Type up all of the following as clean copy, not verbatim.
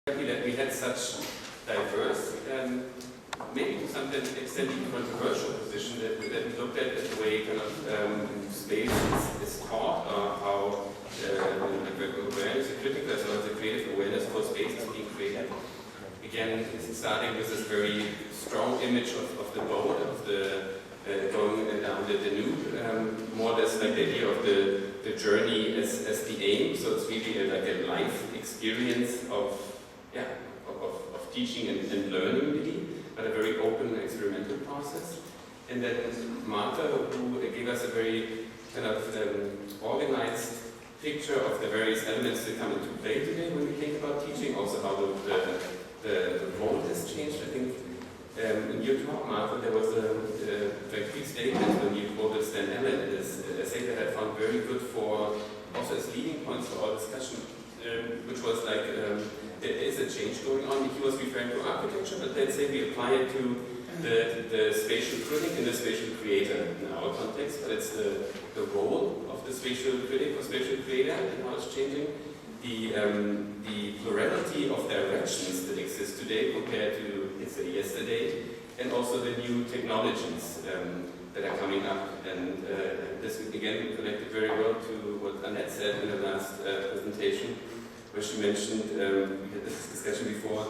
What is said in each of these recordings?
happy that we had such diverse, maybe to some extent even controversial position that we looked at the way kind of space is taught, or how awareness, a critical as well as a creative awareness for space is being created. Again, this is starting with this very strong image of the boat, of the going down the Danube, more or less like the idea of the journey as the aim. So it's really like a life experience of teaching and learning, really, but a very open experimental process. And then Martha, who gave us a very kind of organized picture of the various elements that come into play today when we think about teaching, also how the role has changed. I think in your talk, Martha, there was a key statement when you quoted Stan Allen in this essay that I found very good for also as leading points for our discussion, which was like there is a change going on. He was referring to architecture, but let's say we apply it to the spatial critic and the spatial creator in our context, but it's the role of the spatial critic or spatial creator and how it's changing. The plurality of directions that exist today compared to, let's say, yesterday, and also the new technologies that are coming up. And this, again, connected very well to what Annett said in the last presentation, where she mentioned, we had this discussion before,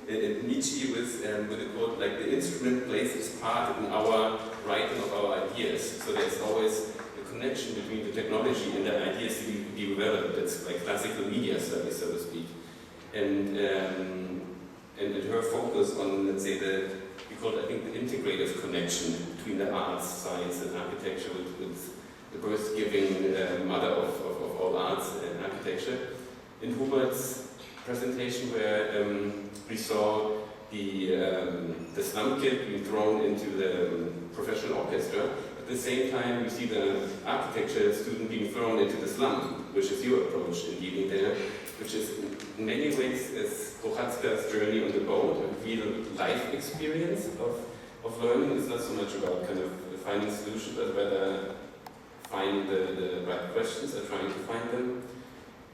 Nietzsche with a quote like, the instrument plays its part in our writing of our ideas. So there's always a connection between the technology and the ideas to be relevant. It's like classical media studies, so to speak. And her focus on, let's say, we call it, I think, the integrative connection between the arts, science, and architecture, with the birth-giving mother of all arts and architecture. In Hubert's presentation, where we saw the slum kid being thrown into the professional orchestra, at the same time we see the architecture student being thrown into the slum, which is your approach in dealing there, which is in many ways as Prochazka's journey on the boat, a real life experience of learning. It's not so much about kind of finding solutions, but rather finding the right questions or trying to find them.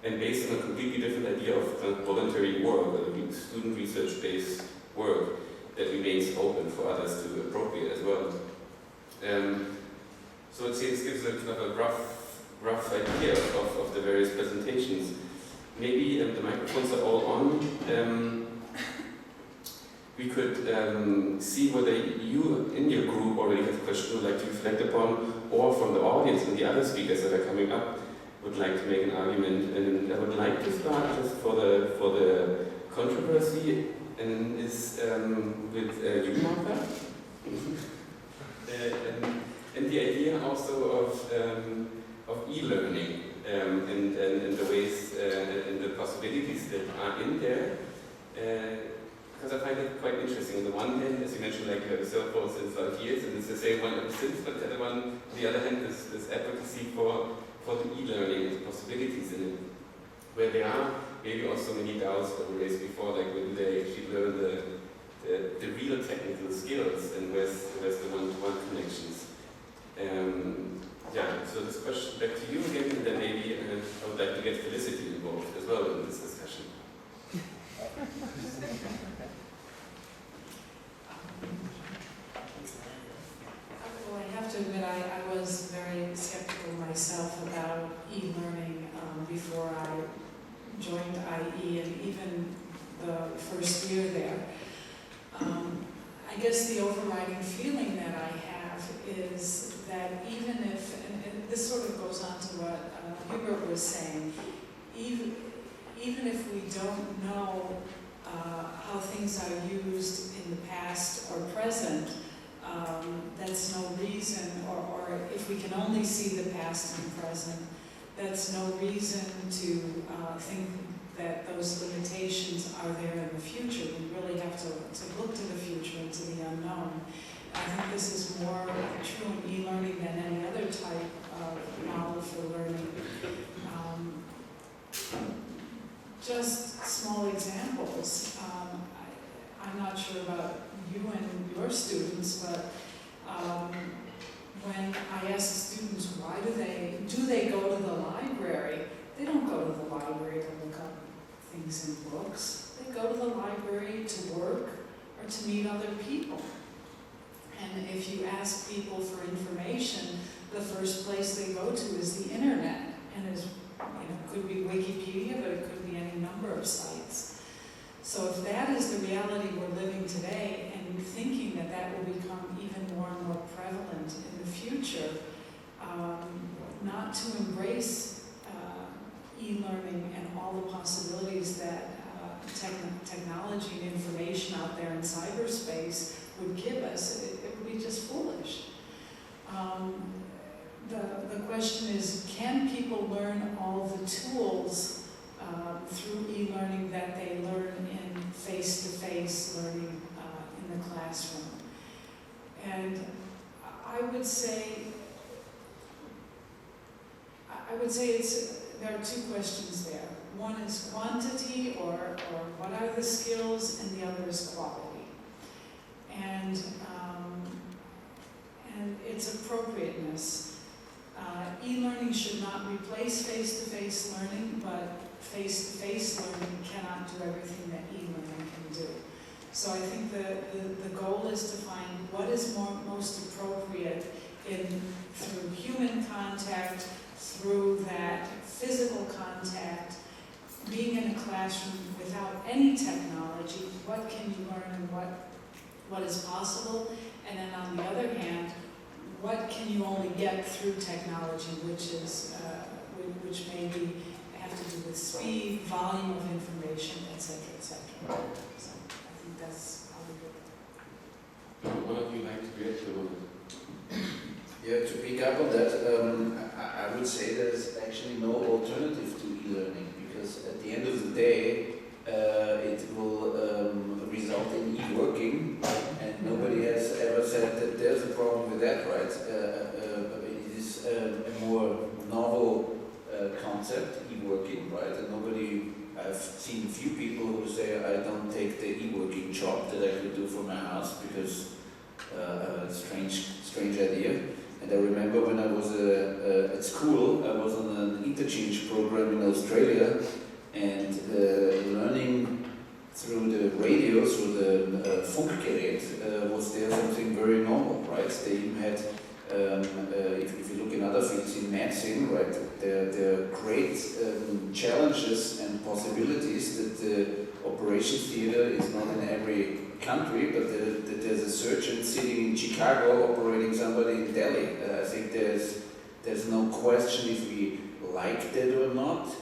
And based on a completely different idea of voluntary work, or student research-based work that remains open for others to appropriate as well. So I'd say this gives a kind of a rough idea of the various presentations. Maybe the microphones are all on. We could see whether you in your group already have questions you would like to reflect upon, or from the audience and the other speakers that are coming up would like to make an argument. And I would like to start just for the controversy, and is with you, Martha. And the idea also of e-learning and the ways and the possibilities that are in there. Because I find it quite interesting. On the one hand, as you mentioned, like you have a cell phone since 5 years, and it's the same one ever since, but on the other hand, this advocacy for the e-learning and the possibilities in it, where there are maybe also many doubts that were raised before, like when they actually learn the real technical skills, and where's the one-to-one connections. So this question back to you again, and then maybe I would like to get Felicity involved as well in this discussion. Well, I have to admit, I was very skeptical myself about e-learning before I joined IE, and even the first year there. I guess the overriding feeling that I have is that even if, and this sort of goes on to what Hubert was saying, even if we don't know how things are used in the past or present, that's no reason, or if we can only see the past and present, that's no reason to think that those limitations are there in the future. We really have to look to the future and to the unknown. I think this is more true in e-learning than any other type of model for learning. Just small examples. I'm not sure about you and your students, but when I ask students why do they go to the library, they don't go to the library to look up things in books. They go to the library to work or to meet other people. And if you ask people for information, the first place they go to is the internet. And it could be Wikipedia, but it could be any number of sites. So if that is the reality we're living today, and thinking that that will become even more and more prevalent in the future, not to embrace e-learning and all the possibilities that technology and information out there in cyberspace would give us, it would be just foolish. The question is, can people learn all the tools through e-learning that they learn in face-to-face learning in the classroom? And I would say there are two questions there. One is quantity, or what are the skills, and the other is quality. And its appropriateness. E-learning should not replace face-to-face learning, but face-to-face learning cannot do everything that e-learning can do. So I think the goal is to find what is most appropriate through human contact, through that physical contact, being in a classroom without any technology. What can you learn and what is possible? And then on the other hand, what can you only get through technology, which maybe have to do with speed, volume of information, etc., etc. So I think that's probably good. One of you like to react to it? Yeah, to pick up on that, I would say there's actually no alternative to e-learning, because at the end of the day, it will result in e-working, and nobody has ever said that there's a problem with that, right? It is a more novel concept, e-working, right? And I've seen few people who say, I don't take the e-working job that I could do from my house because strange idea. And I remember when I was at school, I was on an interchange program in Australia, and learning through the radio, through the Funkgerät, was there something very normal, right? They even had, if you look in other fields in medicine, right, there are great challenges and possibilities that the operations theater is not in every country, but that there's a surgeon sitting in Chicago operating somebody in Delhi. I think there's no question if we like that or not.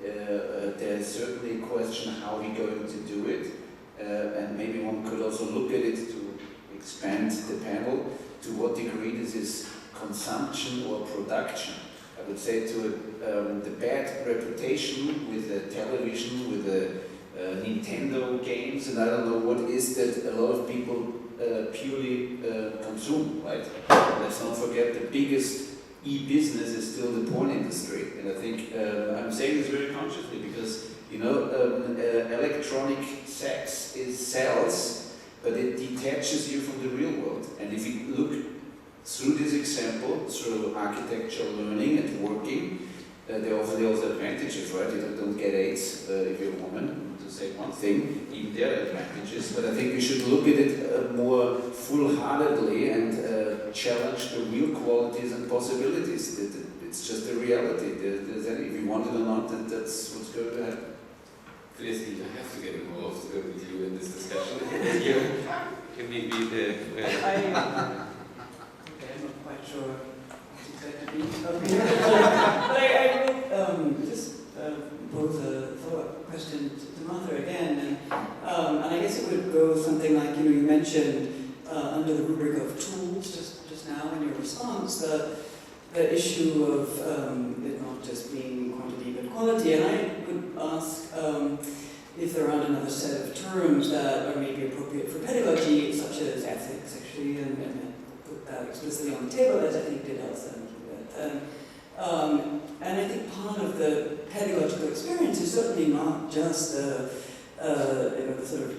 There's certainly a question how we're going to do it, and maybe one could also look at it to expand the panel, to what degree this is consumption or production. I would say to the bad reputation with the television, with the Nintendo games, and I don't know what is that a lot of people purely consume, right? Let's not forget the biggest e-business is still the porn industry, and I think I'm saying this very consciously because electronic sex sells, but it detaches you from the real world. And if you look through this example, through architectural learning and working, there are also advantages, right? You don't get AIDS if you're a woman, to say one thing, even there are advantages, but I think we should look at it more full-heartedly and challenge the real qualities and possibilities. It's just a reality. If you want it or not, that's what's going to happen. Please, I have to get involved with you in this discussion. You can be the... I'm not quite sure what exactly to be. But I will just pose a follow-up question to Martha again, and I guess it would go something like, you mentioned under the rubric of tools just now in your response, the issue of it not just being quantity but quality, and I would ask if there aren't another set of terms that are maybe appropriate for pedagogy, such as ethics, actually, and put that explicitly on the table, as I think did Elsa and Hubert. And I think part of the pedagogical experience is certainly not just the sort of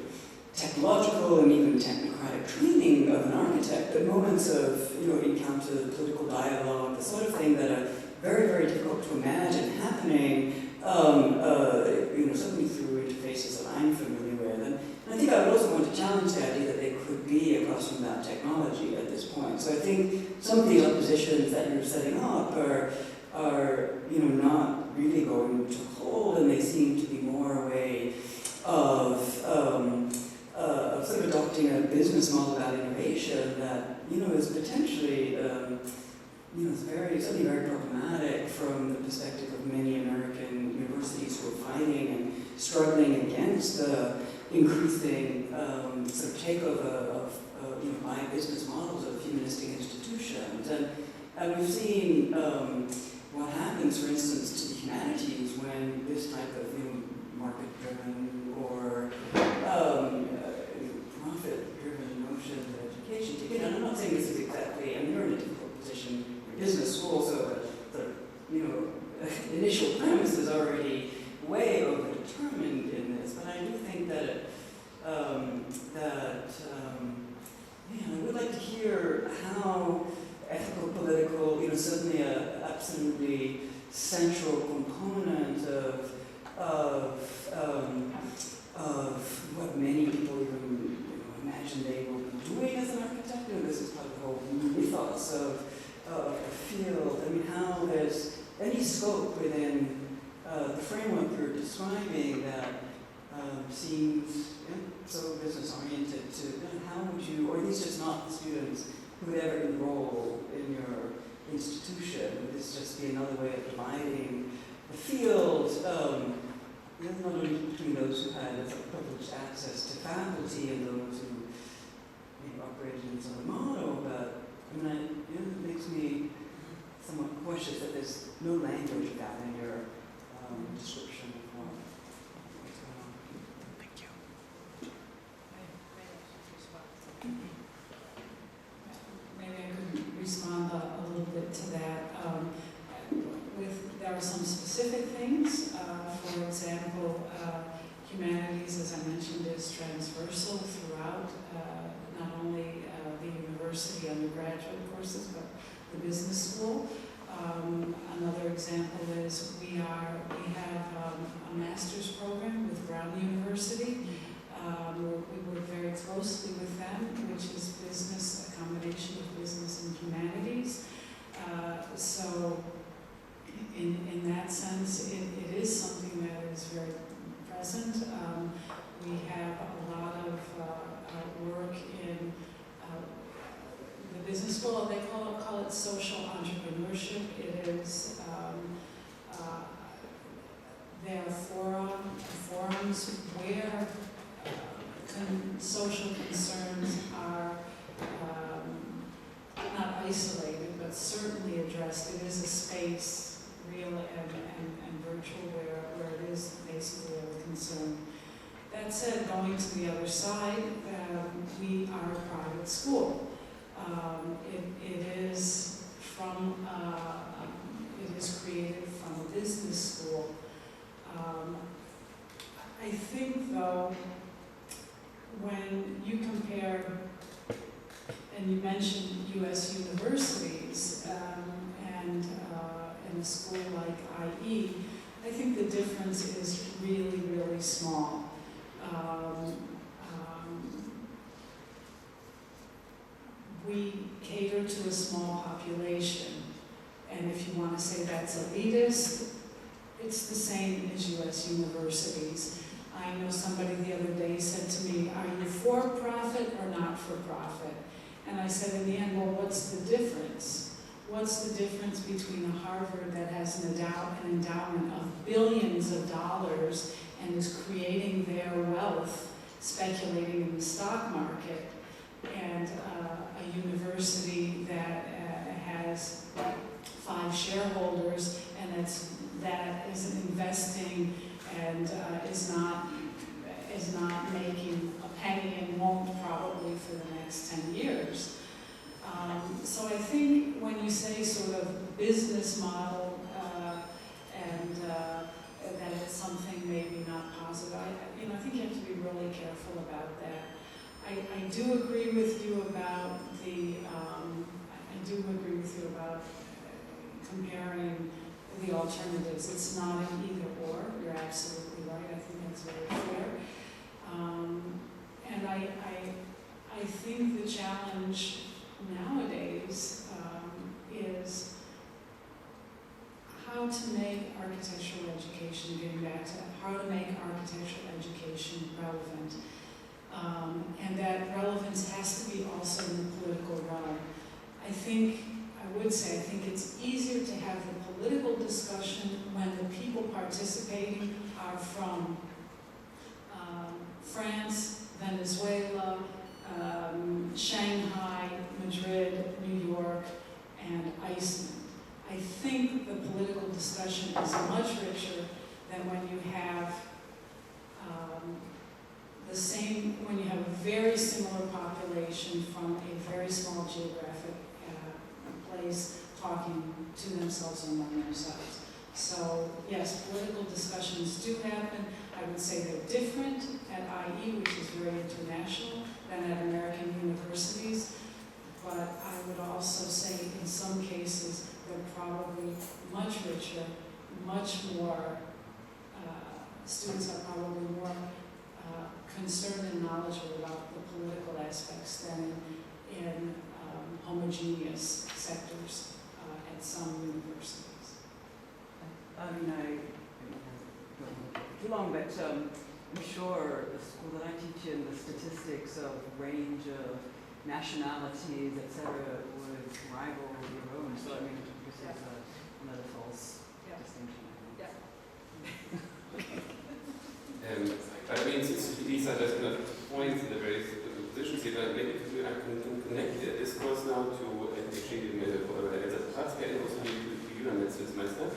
technological and even technocratic training of an architect, but moments of encounter, political dialogue, the sort of thing that are very, very difficult to imagine happening certainly through interfaces that I'm familiar with. And I think I would also want to challenge the idea that there could be a cross from that technology at this point. So I think some of the oppositions that you're setting up are not really going to hold, and they seem to be more a way of sort of adopting a business model about innovation that is potentially certainly very problematic from the perspective of many American universities who are fighting and struggling against the increasing sort of takeover of by business models of humanistic institutions. And we've seen what happens, for instance, to the humanities when this type of market-driven or profit-driven notion of education. And I'm not saying this is exactly, and you're in a difficult position in business school, so the initial premise is already way overdetermined in this. But I do think that I would like to hear how ethical, political, certainly an absolutely central component of what many people even imagine they will be doing as an architect. This is part of the whole mythos of the field. I mean, how there's any scope within the framework you're describing that seems so business-oriented to how would you, or at least just not the students who would ever enroll in your institution? Would this just be another way of dividing the field, not only between those who had privileged access to faculty and those who operated in some other model, but it makes me somewhat cautious that there's no language of that in your description of what's going on. Thank you. Maybe I could respond a little bit to that. There are some specific things. For example, humanities, as I mentioned, is transversal throughout not only the university undergraduate courses, but the business school. Another example is we have a master's program with Brown University. We work very closely with them, which is business, a combination of business and humanities. So in that sense, it is something that is very present. We have a lot of work in the business school. They call it social entrepreneurship. It is there are forums where social concerns are not isolated, but certainly addressed. It is a space, real and virtual, where it is basically a concern. That said, going to the other side, we are a private school. It is created from a business school. I think, though, when you compare, and you mentioned U.S. universities and in a school like IE, I think the difference is really, really small. We cater to a small population, and if you want to say that's elitist, it's the same as U.S. universities. I know somebody the other day said to me, are you for-profit or not-for-profit? And I said in the end, well, what's the difference? What's the difference between a Harvard that has an endowment of billions of dollars and is creating their wealth speculating in the stock market, and a university that has 5 shareholders and that is investing and is not making a penny and won't probably for the next 10 years. So I think when you say sort of business model and that it's something maybe not positive, I think you have to be really careful about that. I do agree with you about comparing the alternatives. It's not an either or. You're absolutely right. I think I think the challenge nowadays is how to make architectural education, getting back to how to make architectural education relevant. And that relevance has to be also in the political realm. I think it's easier to have the political discussion when the people participating are from France, Venezuela, Shanghai, Madrid, New York, and Iceland. I think the political discussion is much richer than when you have when you have a very similar population from a very small geographic place talking to themselves and among themselves. So yes, political discussions do happen. I would say they're different at IE, which is very international, than at American universities. But I would also say in some cases they're probably much richer, much more, students are probably more concerned and knowledgeable about the political aspects than in homogeneous sectors at some universities. I don't know too long, but I'm sure the school that I teach in, the statistics of range of nationalities, etc., would rival your own. So I mean, this is another false distinction. But I mean, these are just kind of points in the various positions here, but maybe I can connect the discourse now to actually Elsa Prochazka and also to you, Annett, Zinsmeister,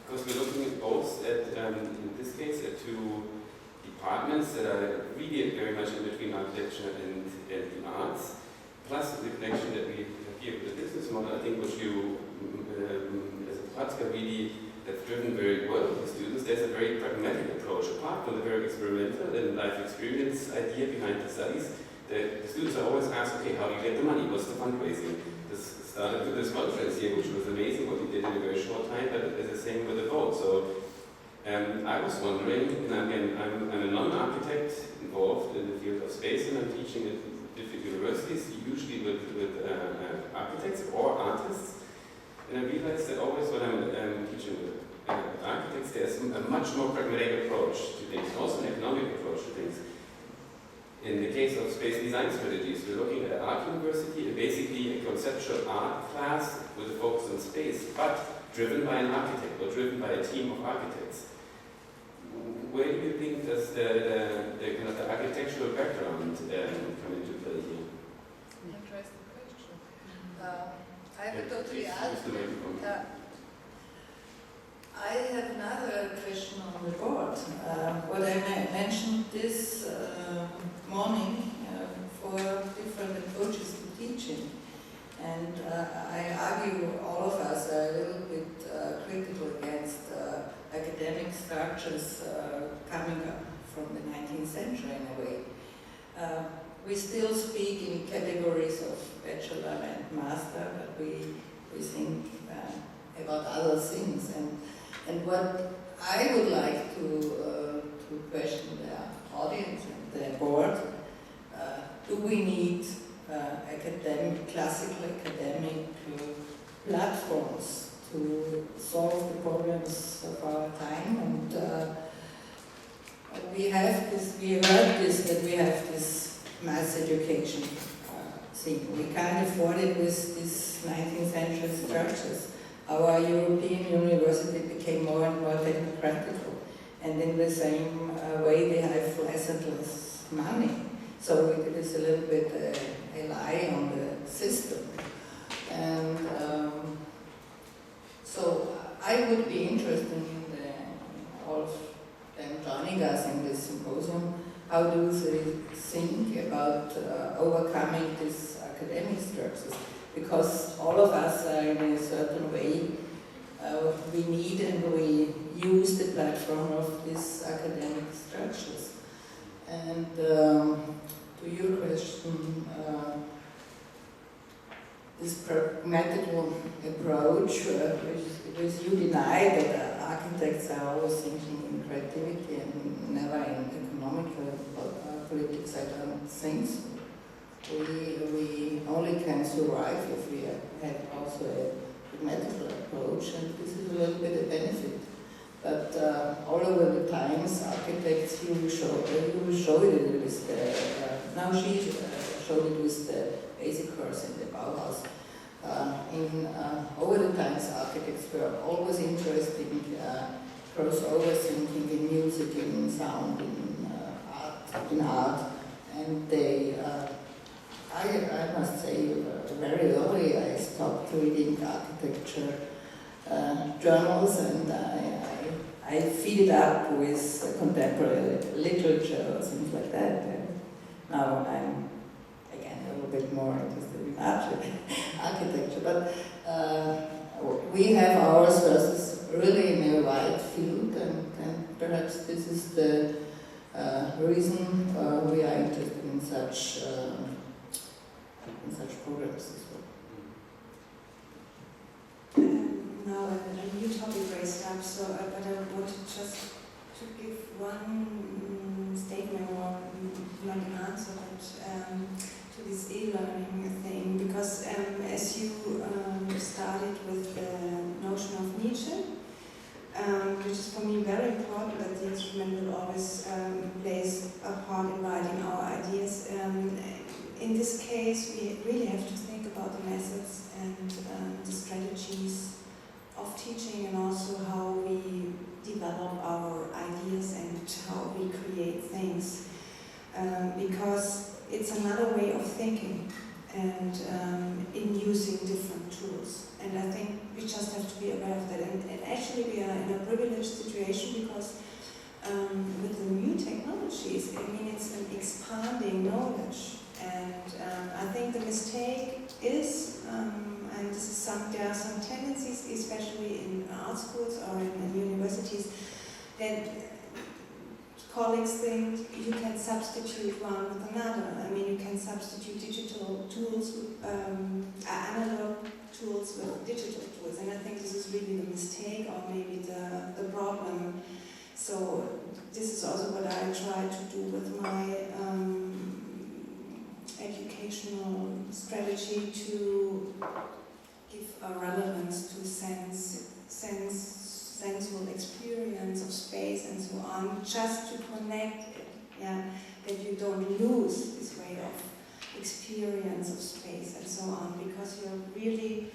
because we're looking both at, in this case, at two departments that are really very much in between architecture and the arts, plus the connection that we have here with the business model, I think, which you, as a Prochazka, really have driven very well with the students. There's a very pragmatic approach, apart from the very experimental and life experience idea behind the studies. The students are always asked, okay, how do you get the money? What's the fundraising? This started with this conference here, which was amazing what we did in a very short time, but it's the same with the vote. So I was wondering, and again, I'm a non-architect involved in the field of space, and I'm teaching at different universities, usually with architects or artists. And I realized that always when I'm teaching with architects, there's a much more pragmatic approach to things, also an economic approach to things. In the case of space design strategies, we're looking at an art university, basically a conceptual art class with a focus on space, but driven by an architect or driven by a team of architects. Where do you think does the kind of the architectural background come into play here? Interesting question. I would totally add. I have another question on the board. What I mentioned this morning for different approaches to teaching. And I argue all of us are a little bit critical against academic structures coming up from the 19th century in a way. We still speak in categories of bachelor and master, but we think about other things. And what I would like to question the audience and the board, do we need classical academic platforms to solve the problems of our time? And we heard this, that we have this mass education thing. We can't afford it with these 19th century structures. Our European university became more and more technocratical, and in the same way they have less and less money. So it is a little bit a lie on the system. And so I would be interested in all of them joining us in this symposium. How do they think about overcoming these academic structures? Because all of us are in a certain way, we need and we use the platform of these academic structures. And to your question, this pragmatic approach, which you deny that architects are always thinking in creativity and never in economical politics, I don't think so. we only can survive if we have also a pragmatical approach, and this is a little bit a benefit. But all over the times, architects, you will show it with the, now she showed it with the basic course in the Bauhaus. Over the times, architects were always interested in crossover thinking, in music, in sound, in art, and they, I must say, very early I stopped reading architecture journals, and I feed it up with contemporary literature or things like that. And now I'm again a little bit more interested in architecture, but we have ours versus really in a wide field, and perhaps this is the reason we are interested in such programs as well. Now a new topic raised up, so but I wanted just to give one statement or not an answer, but to this e-learning thing, because as you started with the notion of Nietzsche, which is for me very important, that the instrument will always plays a part in writing our ideas. In this case, we really have to think about the methods and the strategies of teaching, and also how we develop our ideas and how we create things, because it's another way of thinking and in using different tools. And I think we just have to be aware of that. And actually we are in a privileged situation because with the new technologies, I mean, it's an expanding knowledge. And I think the mistake is, and this is there are some tendencies, especially in art schools or in universities, that colleagues think you can substitute one with another. I mean, you can substitute digital tools, analog tools with digital tools, and I think this is really the mistake, or maybe the problem. So this is also what I try to do with my educational strategy, to give a relevance to sensual experience of space and so on, just to connect it, yeah, that you don't lose this way of experience of space and so on, because you're really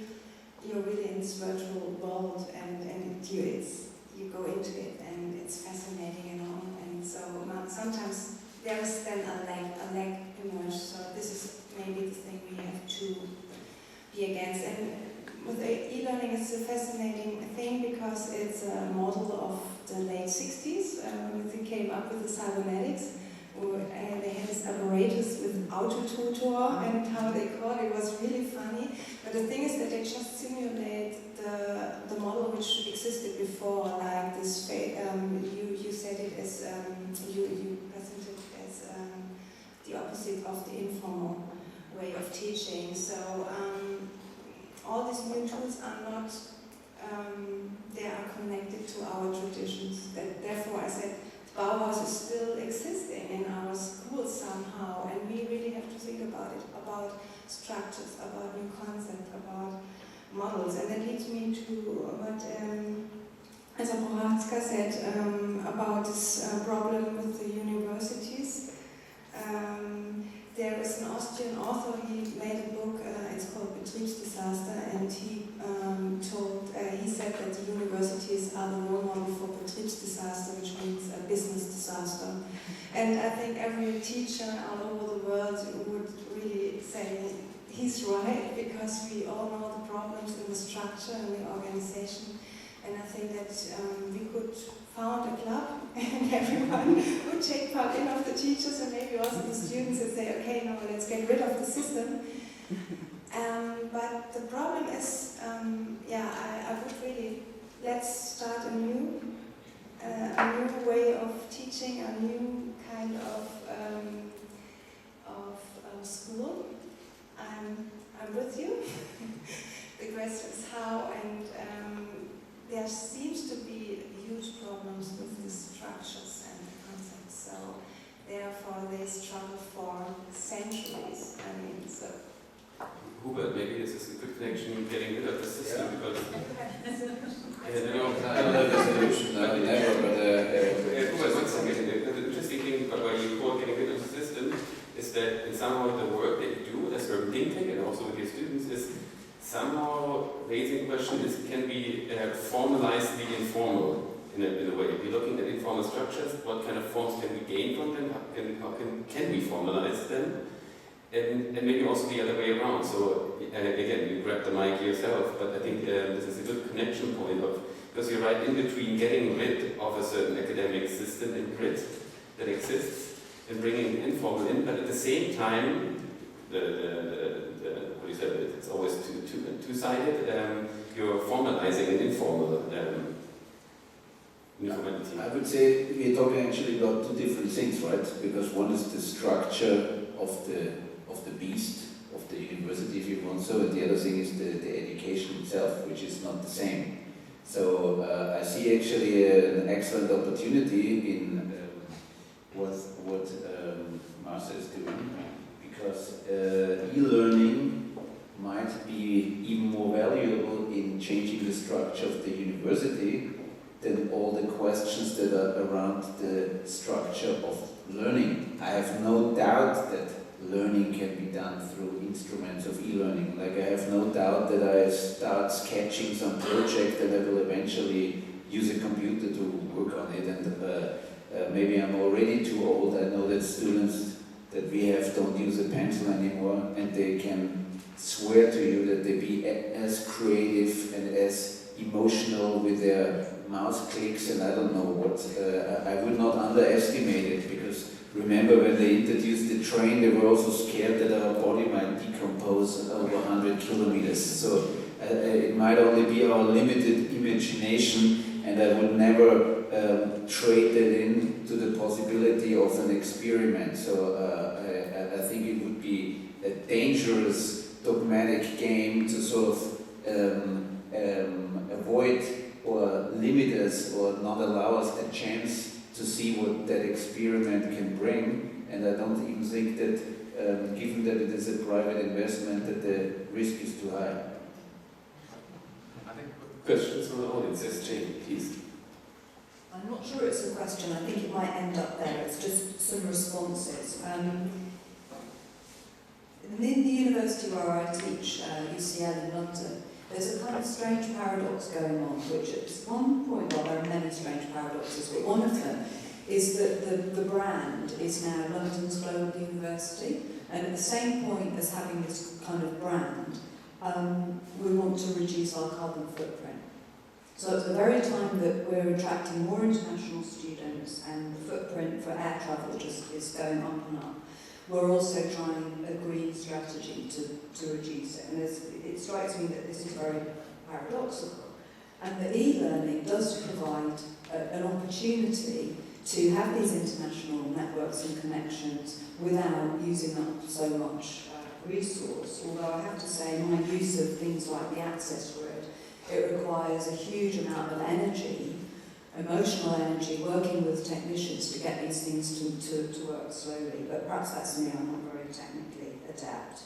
in this virtual world, and you go into it, and it's fascinating and all, and so sometimes there is then a lag emerge. So this is maybe the thing we have to be against. And with e-learning, it's a fascinating thing because it's a model of the late 60s. They came up with the cybernetics. They had this apparatus with autotutor, and how they called it was really funny. But the thing is that they just simulate the model which existed before, like this. You said it as you presented it as the opposite of the informal way of teaching. So all these new tools are not. They are connected to our traditions. Therefore, I said Bauhaus is still existing in our schools somehow, and we really have to think about it, about structures, about new concepts, about models. And that leads me to what Elsa Prochazka said about this problem with the universities. There is an Austrian author, he made a book, it's called Betriebsdesaster, and he said that the universities are the role model for Betriebsdesaster, which means a business disaster. And I think every teacher all over the world would really say he's right, because we all know the problems in the structure and the organization. And I think that we could found a club, and everyone would take part in, of the teachers and maybe also the students, and say, okay, now let's get rid of the system. But the problem is, I would really, let's start a new way of teaching, a new kind of school. I'm with you. The question is how, and there seems to be huge problems with the structures and the concepts. So therefore, how they struggle for centuries. I mean, so. Hubert, maybe this is a good connection getting rid of the system because I don't know the solution, never, but Hubert, one second. The interesting thing about what you call getting rid of the system is that in somehow the work that you do as urban think tank and also with your students is somehow raising the question is can we formalize the informal in a way. We're looking at informal structures, what kind of forms can we gain from them, how can we formalize them, and maybe also the other way around. So again, you grab the mic yourself, but I think this is a good connection point of, because you're right in between getting rid of a certain academic system and grid that exists and bringing the informal in, but at the same time, what do you say, it's always two-sided, you're formalizing an informal informality. I would say we're talking actually about two different things, right? Because one is the structure of the beast, of the university, if you want so, and the other thing is the education itself, which is not the same. So I see actually an excellent opportunity in what Martha is doing, because e-learning might be even more valuable in changing the structure of the university than all the questions that are around the structure of learning. I have no doubt that learning can be done through instruments of e-learning. Like I have no doubt that I start sketching some project and I will eventually use a computer to work on it. And maybe I'm already too old. I know that students that we have don't use a pencil anymore, and they can swear to you that they be as creative and as emotional with their mouse clicks and I don't know what. I would not underestimate it, because remember when they introduced the train, they were also scared that our body might decompose over 100 kilometers. So it might only be our limited imagination, and I would never trade that in to the possibility of an experiment. So I think it would be a dangerous dogmatic game to sort of avoid or limit us or not allow us a chance to see what that experiment can bring. And I don't even think that, given that it is a private investment, that the risk is too high. I think questions from the audience. Yes, Jane, please. I'm not sure it's a question. I think it might end up there. It's just some responses. In the university where I teach, UCL in London, there's a kind of strange paradox going on, which at one point, well, there are many strange paradoxes, but one of them is that the brand is now London's Global University, and at the same point as having this kind of brand, we want to reduce our carbon footprint. So at the very time that we're attracting more international students and the footprint for air travel just is going up and up, we're also trying a green strategy to reduce it. And it strikes me that this is very paradoxical. And the e-learning does provide an opportunity to have these international networks and connections without using up so much resource. Although I have to say my use of things like the access grid, it requires a huge amount of energy, emotional energy, working with technicians to get these things to work slowly. But perhaps that's me, I'm not very technically adept.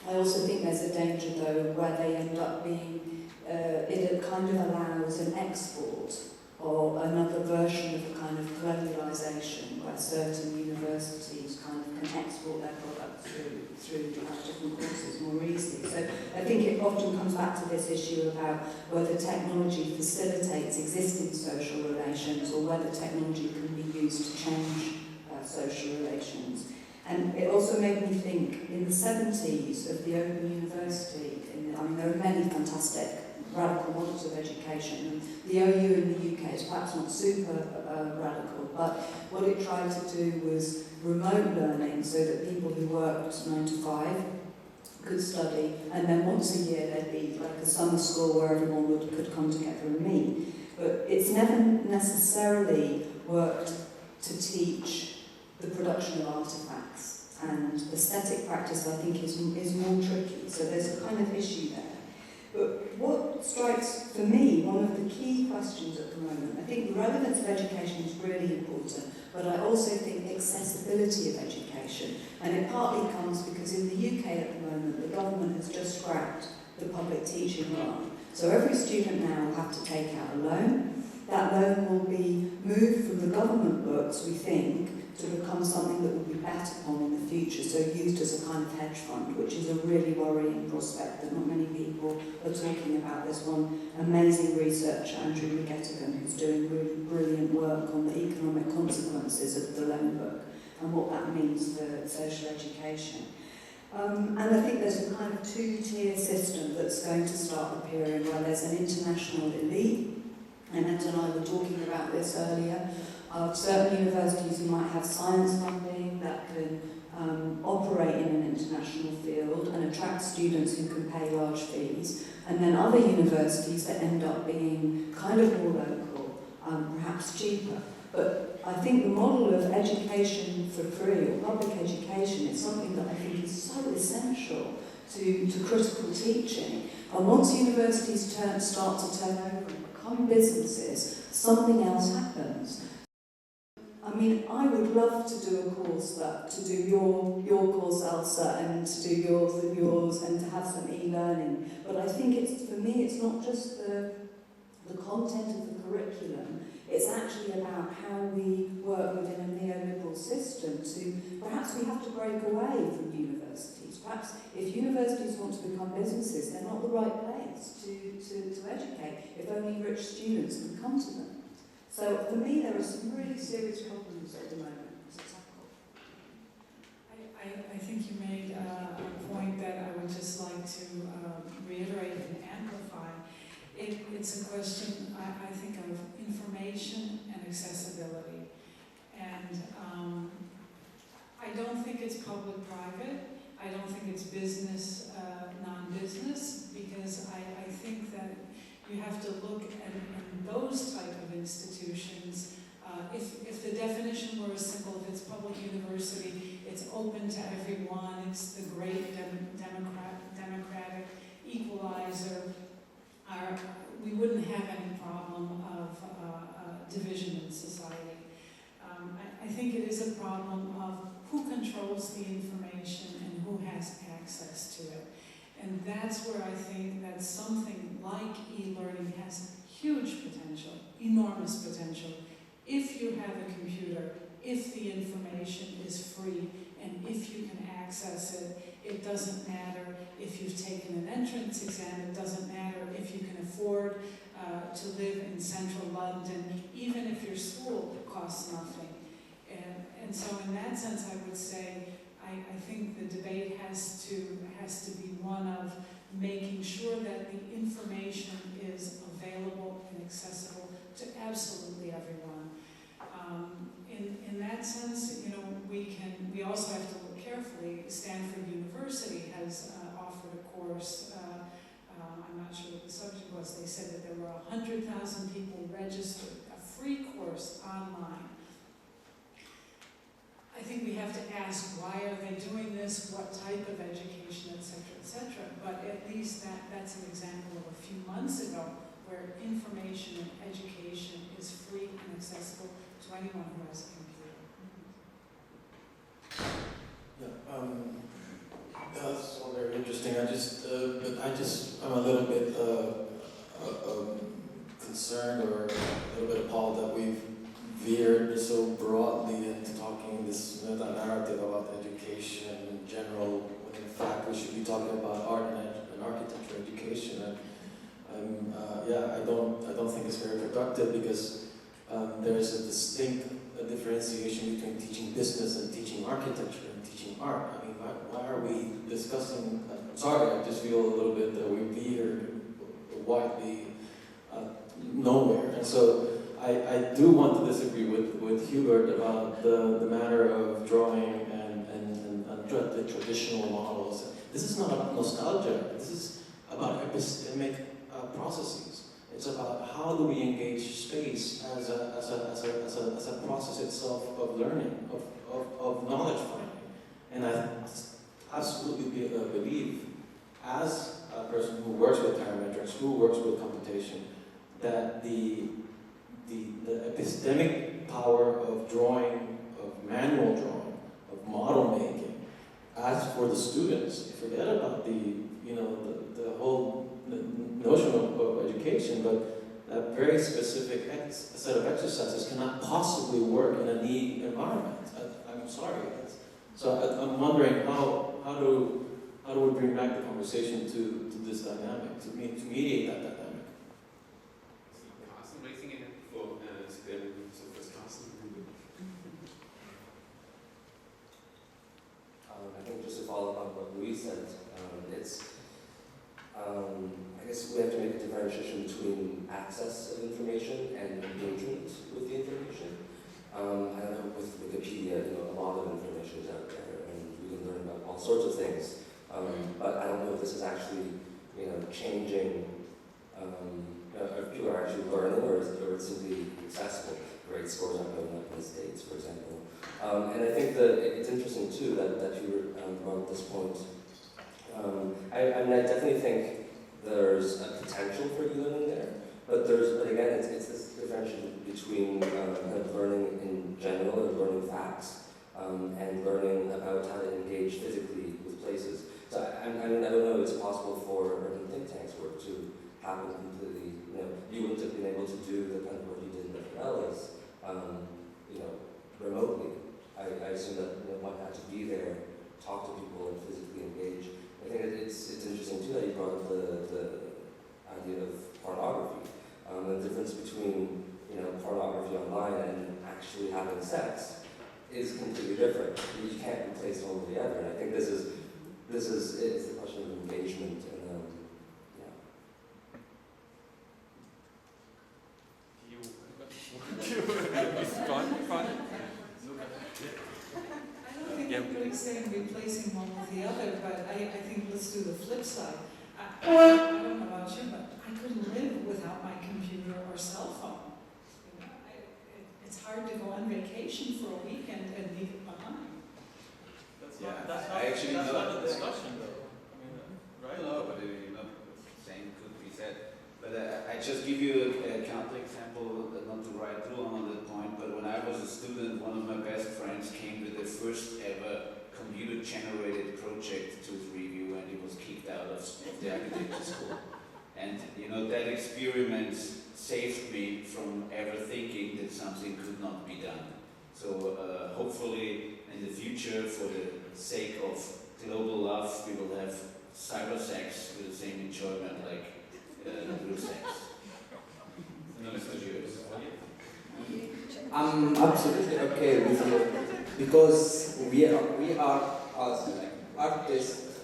I also think there's a danger, though, where they end up being, it kind of allows an export or another version of a kind of colonialisation where certain universities kind of can export their products through different courses more easily. So I think it often comes back to this issue about whether technology facilitates existing social relations or whether technology can be used to change social relations. And it also made me think, in the 70s of the Open University, there are many fantastic radical models of education. The OU in the UK is perhaps not super radical, but what it tried to do was remote learning so that people who worked 9 to 5 could study, and then once a year there'd be like a summer school where everyone could come together and meet. But it's never necessarily worked to teach the production of artefacts, and aesthetic practice I think is more tricky, so there's a kind of issue there. But what strikes, for me, one of the key questions at the moment, I think the relevance of education is really important, but I also think accessibility of education. And it partly comes because in the UK at the moment, the government has just scrapped the public teaching grant. So every student now will have to take out a loan. That loan will be moved from the government books, we think, to become something that will be bet upon in the future, so used as a kind of hedge fund, which is a really worrying prospect that not many people are talking about. There's one amazing researcher, Andrew McGettigan, who's doing really brilliant work on the economic consequences of the loan book and what that means for social education. And I think there's a kind of two-tier system that's going to start appearing where there's an international elite. Annett and I were talking about this earlier. Certain universities who might have science funding that can operate in an international field and attract students who can pay large fees, and then other universities that end up being kind of more local, perhaps cheaper. But I think the model of education for free or public education is something that I think is so essential to critical teaching. And once universities start to turn over and become businesses, something else happens. I mean, I would love to do a course to do your course, Elsa, and to do yours, and to have some e-learning. But I think for me, it's not just the content of the curriculum. It's actually about how we work within a neoliberal system perhaps we have to break away from universities. Perhaps if universities want to become businesses, they're not the right place to educate, if only rich students can come to them. So for me, there are some really serious problems at the moment to tackle. I think you made a point that I would just like to reiterate and amplify. It's a question, I think, of information and accessibility. And I don't think it's public-private. I don't think it's business, non-business, because I think that you have to look at those type of institutions. If the definition were as simple, if it's public university, it's open to everyone, it's the great democratic equalizer, we wouldn't have any problem of division in society. I think it is a problem of who controls the information and who has access to it. And that's where I think that something like e-learning has huge potential, enormous potential. If you have a computer, if the information is free, and if you can access it, it doesn't matter if you've taken an entrance exam, it doesn't matter if you can afford to live in central London, even if your school costs nothing. And so in that sense, I would say, I think the debate has to be one of making sure that the information is available and accessible to absolutely everyone. In that sense, we also have to look carefully. Stanford University has offered a course. I'm not sure what the subject was. They said that there were 100,000 people registered, a free course online. I think we have to ask, why are they doing this, what type of education, etc., etc. But at least that's an example of a few months ago where information and education is free and accessible to anyone who has a computer. That's all very interesting. I'm a little bit concerned or a little bit appalled that we've veered so broadly into talking this meta-narrative about education in general, when in fact we should be talking about art and architecture education. And I don't think it's very productive because there's a distinct differentiation between teaching business and teaching architecture and teaching art. I mean, why are we discussing? I'm sorry, I just feel a little bit that we veered widely nowhere, and so. I do want to disagree with Hubert about the matter of drawing and the traditional models. This is not about nostalgia. This is about epistemic processes. It's about how do we engage space as a process itself of learning, of knowledge finding. And I absolutely believe, as a person who works with parametrics, who works with computation, that the epistemic power of drawing the students. You forget about the whole notion of education, but a very specific set of exercises cannot possibly work in a neat environment. I'm sorry. So I'm wondering how do we bring back the conversation to this dynamic, to mediate that dynamic? Carsten raising it for so first Carsten. I think just to follow up on what Louis said, I guess we have to make a differentiation between access of information and engagement with the information. I don't know, with Wikipedia, a lot of information is out there, and we can learn about all sorts of things. But I don't know if this is actually, changing. If people are actually learning, or it's simply accessible. Grade scores aren't going up in the States, for example. And I think that it's interesting too that you brought this point. I definitely think there's a potential for e-learning there, but again, it's this differentiation between kind of learning in general and learning facts, and learning about how to engage physically with places. So I don't know if it's possible for urban think tanks work to happen completely. You wouldn't have been able to do the kind of work you did in Elsa's, remotely. I assume that one had to be there, talk to people, and physically engage. I think it's interesting too that you brought up the idea of pornography. The difference between pornography online and actually having sex is completely different. You can't replace one with the other. And I think this is it's the question of engagement and I don't think I'm really saying replacing one with the other, but I think let's do the flip side. I don't know about you, but I couldn't live without my computer or cell phone. It's hard to go on vacation for a weekend and leave it behind. That's not a discussion, though. Right? No, but same could be said. But I just give you a counter-example, not to write through on that point, but when I was a student, one of my best friends came with the first ever computer-generated project to review, and he was kicked out of the architecture school. And that experiment saved me from ever thinking that something could not be done. So hopefully in the future, for the sake of global love, we will have cyber sex with the same enjoyment like real sex. I'm absolutely okay with you, because we are as artists,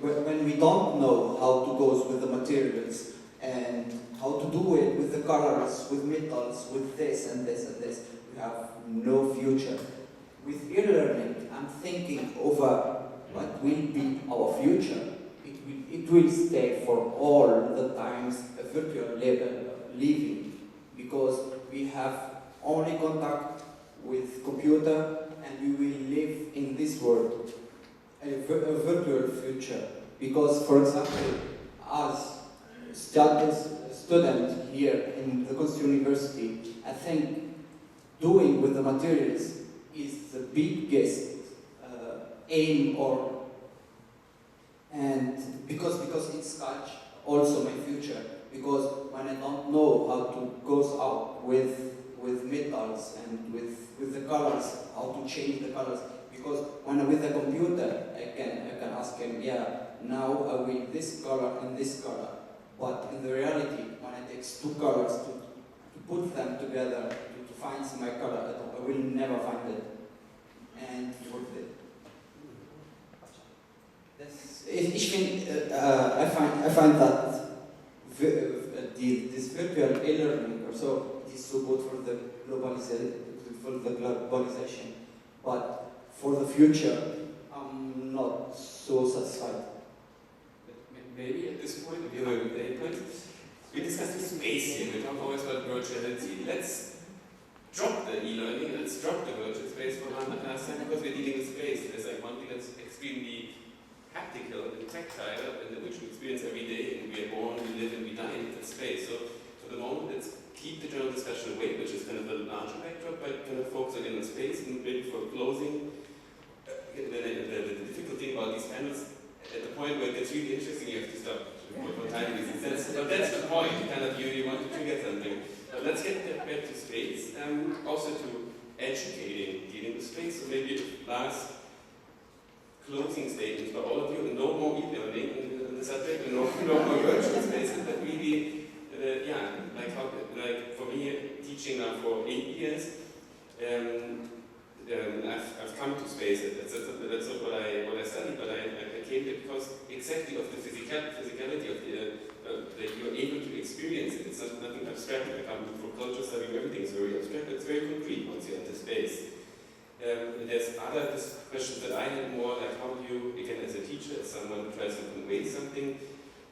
when we don't know how to go with the materials and how to do it with the colors, with metals, with this and this and this, we have no future. With e-learning, I'm thinking over what will be our future. It will stay for all the times a virtual living, because we have only contact with computer, and we will live in this world, a virtual future. Because, for example, as student here in the Kunstuniversität, I think doing with the materials is the biggest aim, and because it's also my future. Because when I don't know how to go out with metals and with the colors, how to change the colors. Because when I'm with the computer, I can ask him, now I will this color and this color. But in the reality, when I take two colors to put them together to find my color, I will never find it. And I find that this virtual e-learning also is so good for the globalization, but for the future, I'm not so satisfied. Maybe at this point, we discussed the space here. We talk always about virtuality. Let's drop the e-learning. Let's drop the virtual space for last time, because we're dealing with space. There's one thing that's extremely haptical and tactile, and which we experience every day, and we are born, we live, and we die in that space. So for the moment, let's keep the general discussion away, which is kind of a larger backdrop, but kind of focus again on space. And maybe for closing, the difficult thing about point where it gets really interesting, you have to stop for time reasons. But that's the point, you want to trigger something. But let's get back to space, also to educating, dealing with space. So maybe last closing statements for all of you, and no more e-learning on the subject, and no more virtual spaces, but really, like for me, teaching now for 8 years, I've come to space. That's not what I studied, but I came to because exactly of the physicality of that you're able to experience it. It's not nothing abstract. I come from culture studying, everything is very abstract. It's very concrete once you enter space. There's other questions that I had more, like how do you, again as a teacher, as someone who tries to convey something,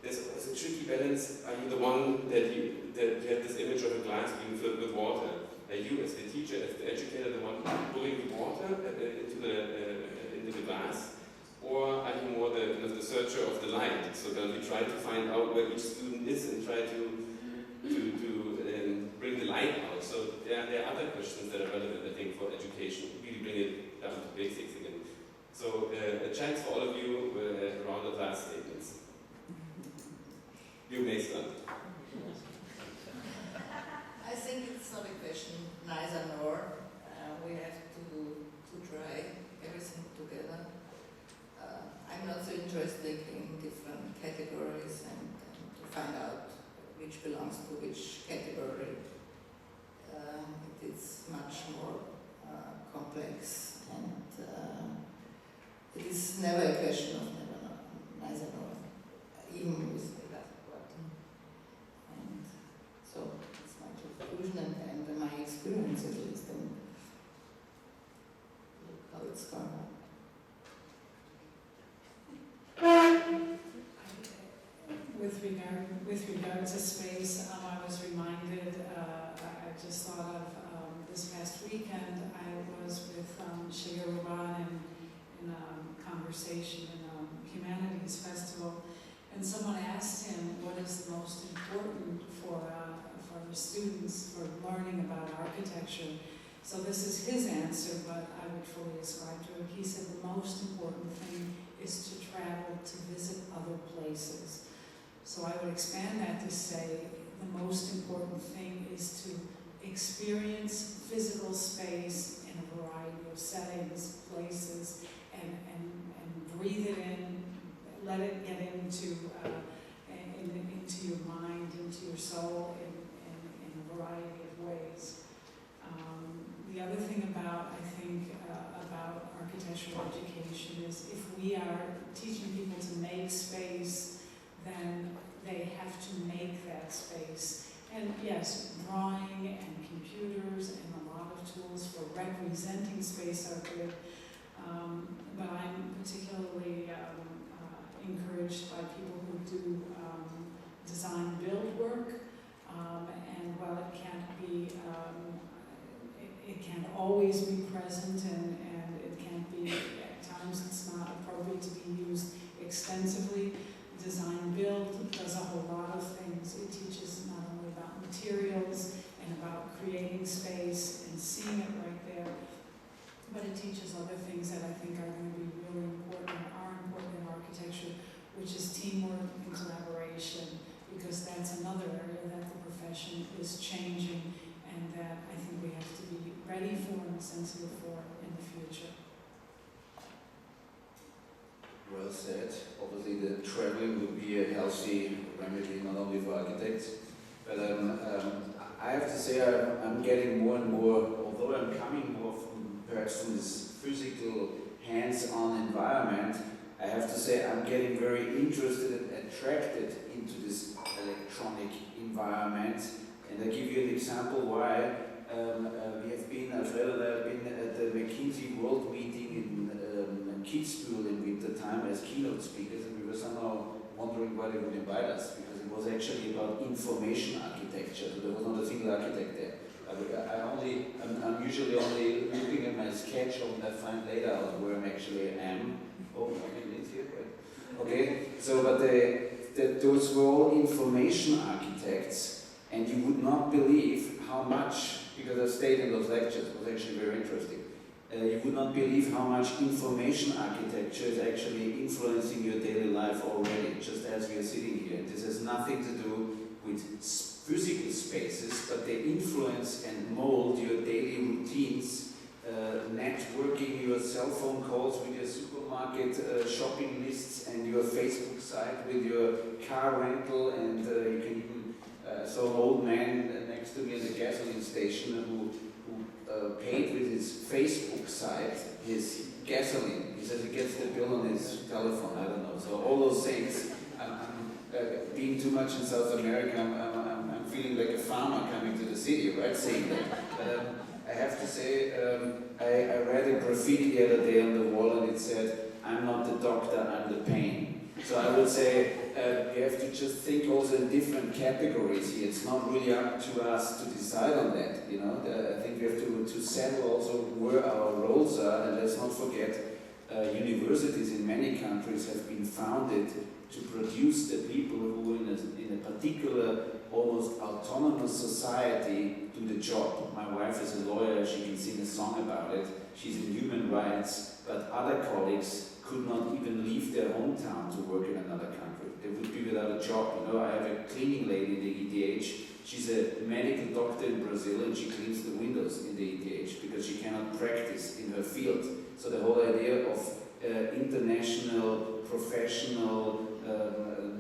there's a tricky balance. Are you the one that you have this image of a glass being filled with water? Are you as the teacher, as the educator, the one pulling the water into the glass? Or are you more the searcher of the light? So that we try to find out where each student is and try to bring the light out. So there are other questions that are relevant, I think, for education. Really bring it down to basics again. So a chance for all of you around the last statements. You may start. I think it's not a question neither nor. We have to try everything together. I'm not so interested in different categories and to find out which belongs to which category. It is much more complex, and it is never a question of neither nor, even with the button. And so it's my conclusion and my experience at least, and look how it's gone. With regard to space, I was reminded, I just thought of this past weekend, I was with Shigeru Ban in a conversation in a humanities festival, and someone asked him what is the most important for the students for learning about architecture. So this is his answer, but I would fully ascribe to it. He said the most important thing is to travel, to visit other places. So I would expand that to say the most important thing is to experience physical space in a variety of settings, places, and breathe it in, let it get into your mind, into your soul in a variety of ways. The other thing about architectural education is if we are teaching people to make space, then they have to make that space. And yes, drawing and computers and a lot of tools for representing space are good, but I'm particularly encouraged by people who do design build work, and while it can't be, it can't always be present, and it can't be, at times it's not appropriate to be used extensively. Design build does a whole lot of things. It teaches not only about materials and about creating space and seeing it right there, but it teaches other things that I think are going to be really important, are important in architecture, which is teamwork and collaboration, because that's another area that the profession is changing and that I think we have to be ready for and sensitive for in the future. Well said. Obviously, the traveling would be a healthy remedy, not only for architects, but I have to say I'm getting more and more, although I'm coming more perhaps from this physical, hands-on environment, I have to say I'm getting very interested and attracted into this electronic environment. And I give you an example why. Alfredo and I have been at the McKinsey World Meeting in Kitzbühel in winter time as keynote speakers, and we were somehow wondering why they would invite us, because it was actually about information architecture, so there was not a single architect there. I'm usually only looking at my sketch and I find later out where I actually am. Oh, okay, Linz here, right? Okay, so but those were all information architects, and you would not believe how much, because I stayed in those lectures, it was actually very interesting. You would not believe how much information architecture is actually influencing your daily life already, just as we are sitting here. This has nothing to do with physical spaces, but they influence and mold your daily routines, networking, your cell phone calls with your supermarket shopping lists, and your Facebook site with your car rental, and you can even saw an old man next to me at the gasoline station who paid with his Facebook site his gasoline. He says he gets the bill on his telephone, I don't know. So all those things, being too much in South America, I'm feeling like a farmer coming to the city, right, saying that. I have to say, I read a graffiti the other day on the wall and it said, "I'm not the doctor, I'm the pain." So I would say we have to just think also in different categories here. It's not really up to us to decide on that, you know. I think we have to settle also where our roles are, and let's not forget universities in many countries have been founded to produce the people who in a particular almost autonomous society do the job. My wife is a lawyer, she can sing a song about it. She's in human rights, but other colleagues could not even leave their hometown to work in another country. They would be without a job. You know, I have a cleaning lady in the ETH. She's a medical doctor in Brazil and she cleans the windows in the ETH because she cannot practice in her field. So the whole idea of international, professional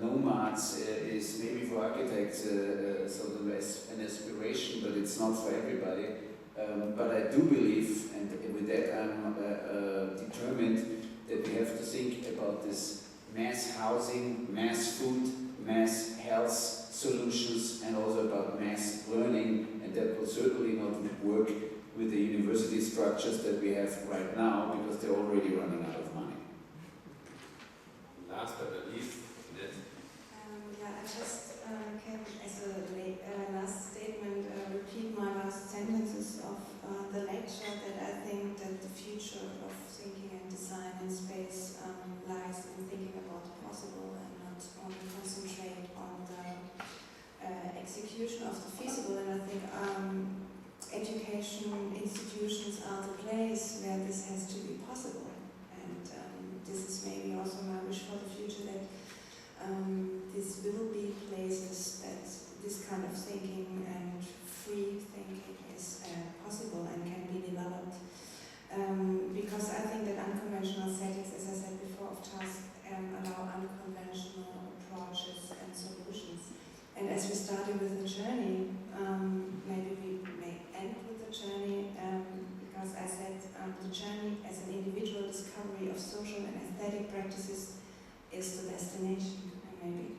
nomads is maybe for architects sort of an aspiration, but it's not for everybody. But I do believe, and with that I'm determined, that we have to think about this mass housing, mass food, mass health solutions, and also about mass learning, and that will certainly not work with the university structures that we have right now, because they're already running out of money. Last but not least, Annett. I just can, as a last statement, repeat my last sentences of the lecture, that I think that the future of thinking and design in space lies in thinking about the possible and not only concentrate on the execution of the feasible. And I think education institutions are the place where this has to be possible. And this is maybe also my wish for the future, that this will be places that this kind of thinking and free thinking is possible and can be developed. Because I think that unconventional settings, as I said before, of task allow unconventional approaches and solutions. And as we started with the journey, maybe we may end with the journey, because I said the journey as an individual discovery of social and aesthetic practices is the destination, and maybe